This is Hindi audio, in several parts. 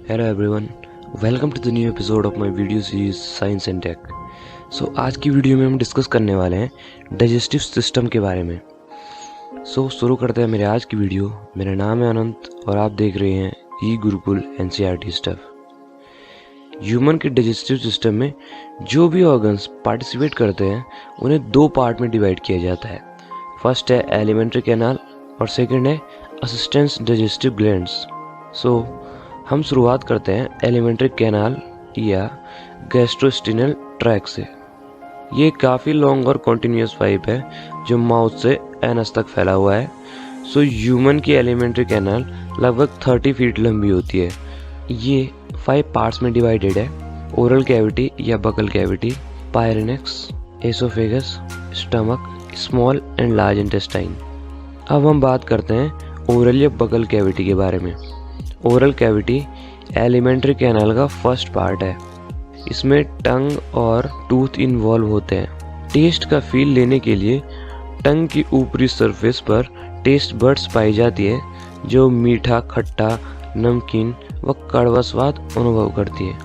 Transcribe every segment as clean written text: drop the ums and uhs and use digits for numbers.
Hello everyone, welcome to the new episode of my video series Science and Tech. आज की वीडियो में हम डिस्कस करने वाले हैं डाइजेस्टिव सिस्टम के बारे में। शुरू करते हैं मेरे आज की वीडियो। मेरा नाम है अनंत और आप देख रहे हैं ई गुरुकुल NCERT स्टफ। ह्यूमन के डाइजेस्टिव सिस्टम में जो भी ऑर्गन्स पार्टिसिपेट करते हैं उन्हें दो पार्ट में डिवाइड किया जाता है। फर्स्ट है एलिमेंट्री कैनाल और सेकेंड है असिस्टेंस डाइजेस्टिव ग्लैंड्स। हम शुरुआत करते हैं एलिमेंट्री कैनाल या गैस्ट्रोइंटेस्टाइनल ट्रैक्ट से। ये काफ़ी लॉन्ग और कॉन्टिन्यूस पाइप है जो माउथ से एनस तक फैला हुआ है। ह्यूमन की एलिमेंट्री कैनाल लगभग 30 फीट लंबी होती है। ये 5 पार्ट्स में डिवाइडेड है: ओरल कैविटी या buccal cavity, pharynx, oesophagus, stomach, small and large intestine. अब हम बात करते हैं ओरल या बकल कैविटी के बारे में। ओरल कैविटी एलिमेंट्री कैनाल का फर्स्ट पार्ट है। इसमें टंग और टूथ इन्वॉल्व होते हैं। टेस्ट का फील लेने के लिए टंग की ऊपरी सरफेस पर टेस्ट बड्स पाई जाती है जो मीठा, खट्टा, नमकीन व कड़वा स्वाद अनुभव करती है।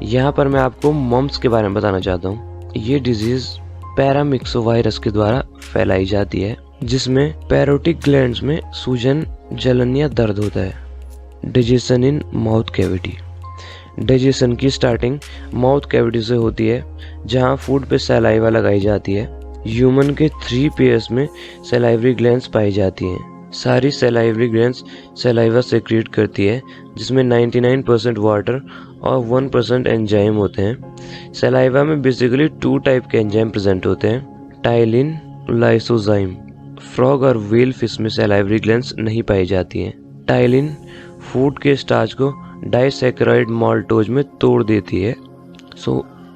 यहाँ पर मैं आपको मम्प्स के बारे में बताना चाहता हूँ। ये डिजीज पैरामिक्सोवायरस के द्वारा फैलाई जाती है जिसमें पैरोटिक ग्लैंड्स में सूजन, जलन या दर्द होता है। Digestion in mouth cavity. Digestion की स्टार्टिंग माउथ कैविटी से होती है जहां फूड पे सलाइवा लगाई जाती है। ह्यूमन के 3 पेयर्स में सलाइवरी ग्लैंड्स पाई जाती हैं। सारी सलाइवरी ग्लैंड्स सलाइवा सेक्रेट करती है जिसमें 99% वाटर और 1% एंजाइम होते हैं। सलाइवा में बेसिकली 2 टाइप के एंजाइम प्रेजेंट होते हैं: टाइलिन, लाइसोजाइम। फ्रॉग और व्हेल फिश में सलाइवरी ग्लैंड्स नहीं पाई जाती हैं। टाइलिन फूड के स्टार्च को डाइसैकेराइड माल्टोज में तोड़ देती है।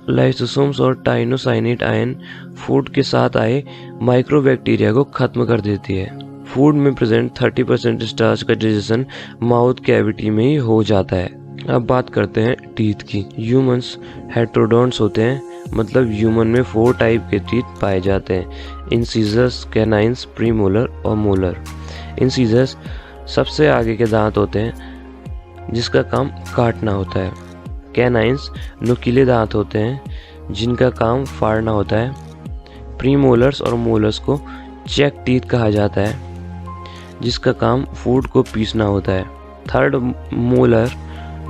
लाइसोसोम्स और टाइनोसाइनेट आयन फूड के साथ आए माइक्रोबैक्टीरिया को खत्म कर देती है। फूड में प्रेजेंट 30% स्टार्च का डाइजेशन माउथ कैविटी में ही हो जाता है। अब बात करते हैं टीथ की। ह्यूमंस हेटेरोडोंट्स होते हैं, मतलब ह्यूमन में 4 टाइप के टीथ पाए जाते हैं: इंसिजर्स, कैनाइन्स, प्रीमोलर और मोलर। इंसिजर्स सबसे आगे के दांत होते हैं जिसका काम काटना होता है। कैनाइन्स नुकीले दांत होते हैं जिनका काम फाड़ना होता है। प्रीमोलर्स और मोलर्स को चेक टीथ कहा जाता है जिसका काम फूड को पीसना होता है। थर्ड मोलर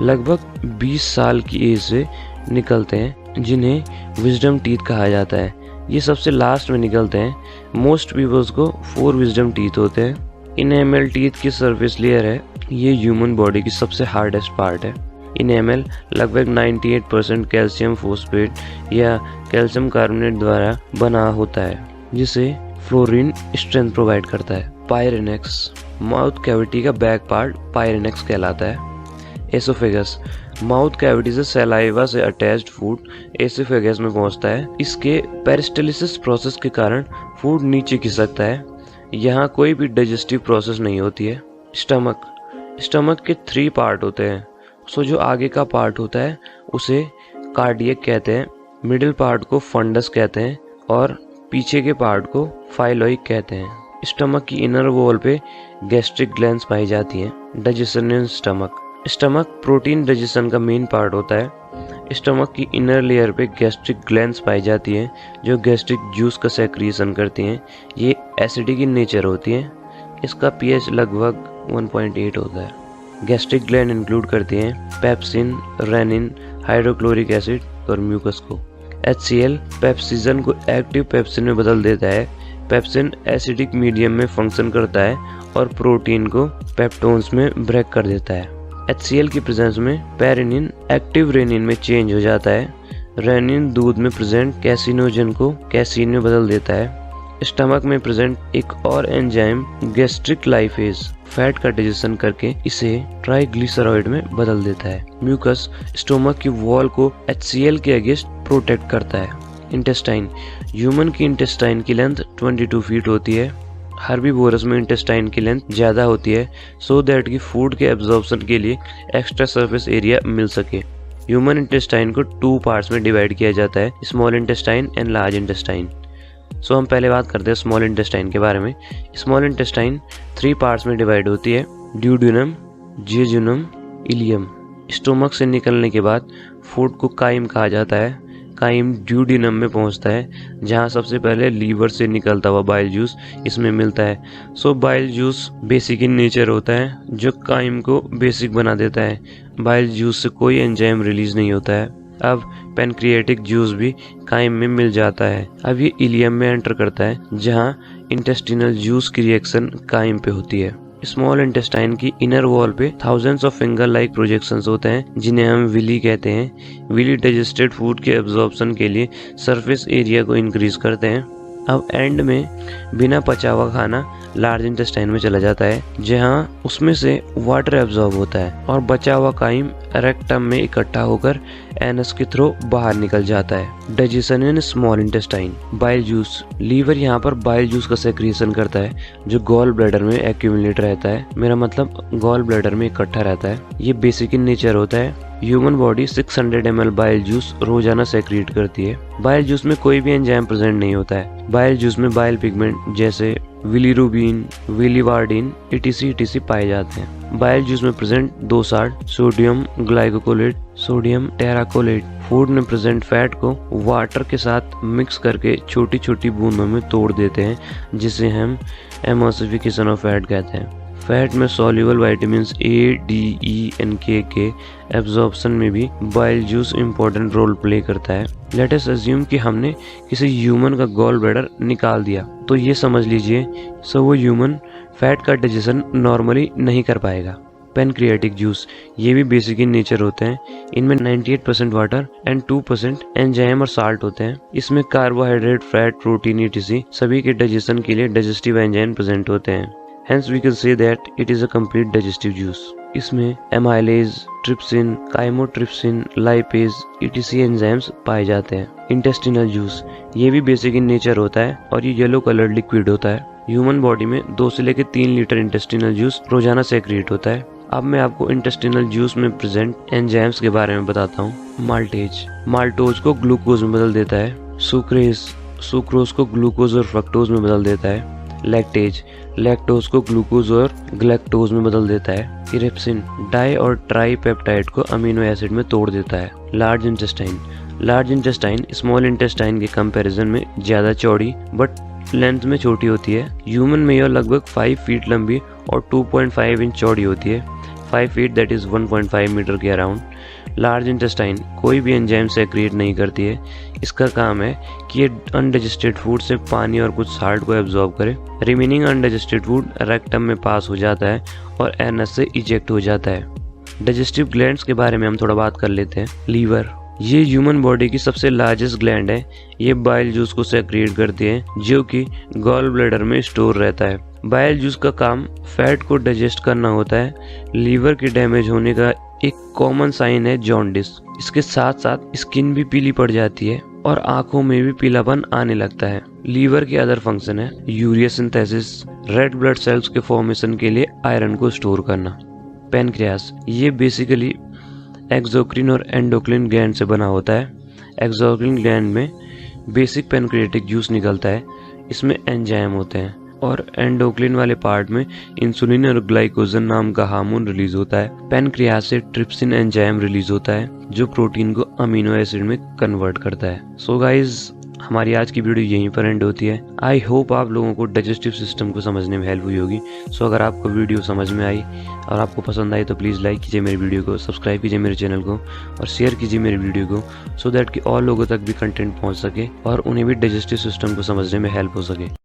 लगभग 20 साल की एज से निकलते हैं जिन्हें विजडम टीथ कहा जाता है। ये सबसे लास्ट में निकलते हैं। मोस्ट पीपल्स को 4 विजडम टीथ होते हैं। इनेमल टीथ की सरफेस लेयर है। ये ह्यूमन बॉडी की सबसे हार्डेस्ट पार्ट है। इनेमल लगभग 98% कैल्शियम फॉस्फेट या कैल्शियम कार्बोनेट द्वारा बना होता है जिसे फ्लोरीन स्ट्रेंथ प्रोवाइड करता है। पायरेनेक्स माउथ कैविटी का बैक पार्ट पायरेनेक्स कहलाता है। एसोफेगस माउथ कैविटी से सलाइवा से अटैच्ड फूड एसोफेगस में पहुंचता है। इसके पेरिस्टालिसिस प्रोसेस के कारण फूड नीचे खिसकता है। यहाँ कोई भी डाइजेस्टिव प्रोसेस नहीं होती है। स्टमक के 3 पार्ट होते हैं। जो आगे का पार्ट होता है उसे कार्डियक कहते हैं, मिडिल पार्ट को फंडस कहते हैं और पीछे के पार्ट को फाइलोइक कहते हैं। स्टमक की इनर वॉल पे गैस्ट्रिक ग्लैंड्स पाई जाती हैं। Digestion in stomach protein digestion का मेन पार्ट होता है। स्टमक की इनर लेयर पे गैस्ट्रिक ग्लैंड्स पाई जाती हैं जो गैस्ट्रिक जूस का सेक्रीशन करती हैं। ये एसिडिक इन नेचर होती हैं। इसका pH लगभग 1.8 होता है। गैस्ट्रिक ग्लैंड इंक्लूड करती हैं पेप्सिन, रेनिन, हाइड्रोक्लोरिक एसिड और म्यूकस को। HCl पेप्सिजन को एक्टिव पेप्सिन में बदल देता है। पेप्सिन एसिडिक मीडियम में फंक्शन करता है और प्रोटीन को पेप्टोन्स में ब्रेक कर देता है। HCl की प्रेजेंस में पेरिनिन एक्टिव रेनिन में चेंज हो जाता है। रेनिन दूध में प्रेजेंट कैसिनोजन को कैसीन में बदल देता है। स्टमक में प्रेजेंट एक और एंजाइम गैस्ट्रिक लाइफेज फैट का डाइजेशन करके इसे ट्राइग्लिसराइड में बदल देता है। म्यूकस स्टोमक की वॉल को HCl के अगेंस्ट प्रोटेक्ट करता है। इंटेस्टाइन ह्यूमन की इंटेस्टाइन की लेंथ 22 फीट होती है। हर्बीवोरस में इंटेस्टाइन की लेंथ ज़्यादा होती है सो दैट की फूड के एब्जॉर्प्शन के लिए एक्स्ट्रा सरफेस एरिया मिल सके। ह्यूमन इंटेस्टाइन को 2 पार्ट्स में डिवाइड किया जाता है: small intestine and large intestine. हम पहले बात करते हैं स्मॉल इंटेस्टाइन के बारे में। स्मॉल इंटेस्टाइन 3 पार्ट्स में डिवाइड होती है: ड्यूडेनम, जेजुनम, इलियम। स्टोमक से निकलने के बाद फूड को काइम कहा जाता है। काइम ड्यूडेनम में पहुंचता है, जहां सबसे पहले लीवर से निकलता हुआ बाइल जूस इसमें मिलता है। So bile juice basic in nature होता है, जो काइम को बेसिक बना देता है। बाइल जूस से कोई एंजाइम रिलीज नहीं होता है। अब पैनक्रियाटिक जूस भी काइम में मिल जाता है। अब ये इलियम में एंटर करता है, जहां इंटेस्टिनल जूस की रिएक्शन काइम पे होती है। स्मॉल इंटेस्टाइन की इनर वॉल पे thousands of finger like projections होते हैं, जिन्हें हम विली कहते हैं। विली डाइजेस्टेड फूड के एब्जॉर्प्शन के लिए सरफेस एरिया को इंक्रीज करते हैं। अब एंड में बिना पचा हुआ खाना लार्ज इंटेस्टाइन में चला जाता है, जहां उसमें से वाटर एब्जॉर्ब होता है और बचा हुआ काइम रेक्टम में इकट्ठा होकर एनस के थ्रू बाहर निकल जाता है। Digestion in small intestine. Bile juice. Liver यहाँ पर बाइल जूस का सेक्रेशन करता है, जो गॉल ब्लैडर में एक्यूमुलेट रहता है। मेरा मतलब गॉल ब्लैडर में इकट्ठा रहता है। ये बेसिक इन नेचर होता है। Human body 600 ml bile juice रोजाना सेक्रेट करती है। बाइल जूस में कोई भी एंजाइम प्रेजेंट नहीं होता है। बाइल जूस में बाइल पिगमेंट जैसे विलीरुबिन, विलीवार्डिन etc पाए जाते हैं। बाइल जूस में प्रेजेंट दो salt, sodium glycolate, sodium टेराकोलेट। Food में प्रेजेंट फैट को वाटर के साथ मिक्स करके छोटी छोटी बूंदों में तोड़ देते हैं, जिसे हम एमल्सिफिकेशन ऑफ फैट कहते हैं। फैट में soluble vitamin A, D, E, and K absorption में भी bile juice important role play करता है। लेट अस अज्यूम कि हमने किसी ह्यूमन का गॉल ब्लैडर निकाल दिया, तो ये समझ लीजिए वो ह्यूमन फैट का डाइजेशन नॉर्मली नहीं कर पाएगा। Pancreatic juice. ये भी बेसिक इन नेचर होते हैं। इनमें 98% वाटर एंड 2% एंजाइम और साल्ट होते हैं। इसमें कार्बोहाइड्रेट, फैट, प्रोटीन etc सभी के डाइजेशन के लिए डाइजेस्टिव एंजाइम प्रेजेंट होते हैं। Hence we can say that it is a complete digestive juice. इसमें amylase, trypsin, chymotrypsin, lipase etc enzymes पाए जाते हैं। Intestinal juice. ये भी बेसिक इन नेचर होता है और ये येलो कलर्ड लिक्विड होता है। ह्यूमन बॉडी में 2 से लेकर 3 लीटर इंटेस्टिनल जूस रोजाना सेक्रेट होता है। अब मैं आपको इंटेस्टिनल जूस में प्रेजेंट एंजाइम्स के बारे में बताता हूँ। माल्टेज। माल्टोज को ग्लूकोज में बदल देता है। सुक्रेज। सुक्रोज को ग्लूकोज और फ्रक्टोज में बदल देता है। लैक्टेज। लैक्टोज को ग्लूकोज और ग्लैक्टोज में बदल देता है। इरेप्सिन डाई और ट्राई पेप्टाइड को अमीनो एसिड में तोड़ देता है। Large intestine. Large intestine small intestine के कंपैरिजन में ज्यादा चौड़ी बट लेंथ में छोटी होती है। ह्यूमन में यह लगभग 5 फीट लंबी और 2.5 इंच चौड़ी होती है। 5 फीट दैट इज 1.5 मीटर के अराउंड। लार्ज इंटेस्टाइन कोई भी एंजाइम सेक्रेट नहीं करती है। इसका काम है कि ये अनडाइजेस्टेड फूड से पानी और कुछ साल्ट को एब्जॉर्ब करे। रिमेनिंग अनडाइजेस्टेड फूड रेक्टम में पास हो जाता है और एनस से इजेक्ट हो जाता है। डाइजेस्टिव ग्लैंड्स के बारे में हम थोड़ा बात कर लेते हैं। लीवर। ये ह्यूमन बॉडी की सबसे लार्जेस्ट ग्लैंड है। ये बाइल जूस को सेक्रेट करती है, जो कि गॉल ब्लैडर में स्टोर रहता है। बाइल जूस का काम फैट को डाइजेस्ट करना होता है। लीवर के डैमेज होने का एक कॉमन साइन है जॉन्डिस। इसके साथ साथ स्किन भी पीली पड़ जाती है और आंखों में भी पीलापन आने लगता है। लीवर के अदर फंक्शन है urea synthesis, red blood cells के फॉर्मेशन के लिए आयरन को स्टोर करना। पैनक्रियास। ये बेसिकली एक्सोक्रिन और एंडोक्रिन ग्लैंड से बना होता है। एक्सोक्रिन ग्लैंड में बेसिक पैनक्रियाटिक जूस निकलता है। इसमें एंजाइम होते हैं और एंडोक्रिन वाले पार्ट में इंसुलिन और ग्लाइकोजन नाम का हार्मोन रिलीज होता है। पैनक्रियास से ट्रिप्सिन एंजाइम रिलीज होता है, जो प्रोटीन को अमीनो एसिड में कन्वर्ट करता है। सो गाइज, हमारी आज की वीडियो यहीं पर एंड होती है। आई होप आप लोगों को डाइजेस्टिव सिस्टम को समझने में हेल्प हुई होगी। सो अगर आपको वीडियो समझ में आई और आपको पसंद आई तो प्लीज़ लाइक कीजिए मेरे वीडियो को, सब्सक्राइब कीजिए मेरे चैनल को और शेयर कीजिए मेरे वीडियो को, सो दैट कि और लोगों तक भी कंटेंट पहुंच सके और उन्हें भी डाइजेस्टिव सिस्टम को समझने में हेल्प हो सके।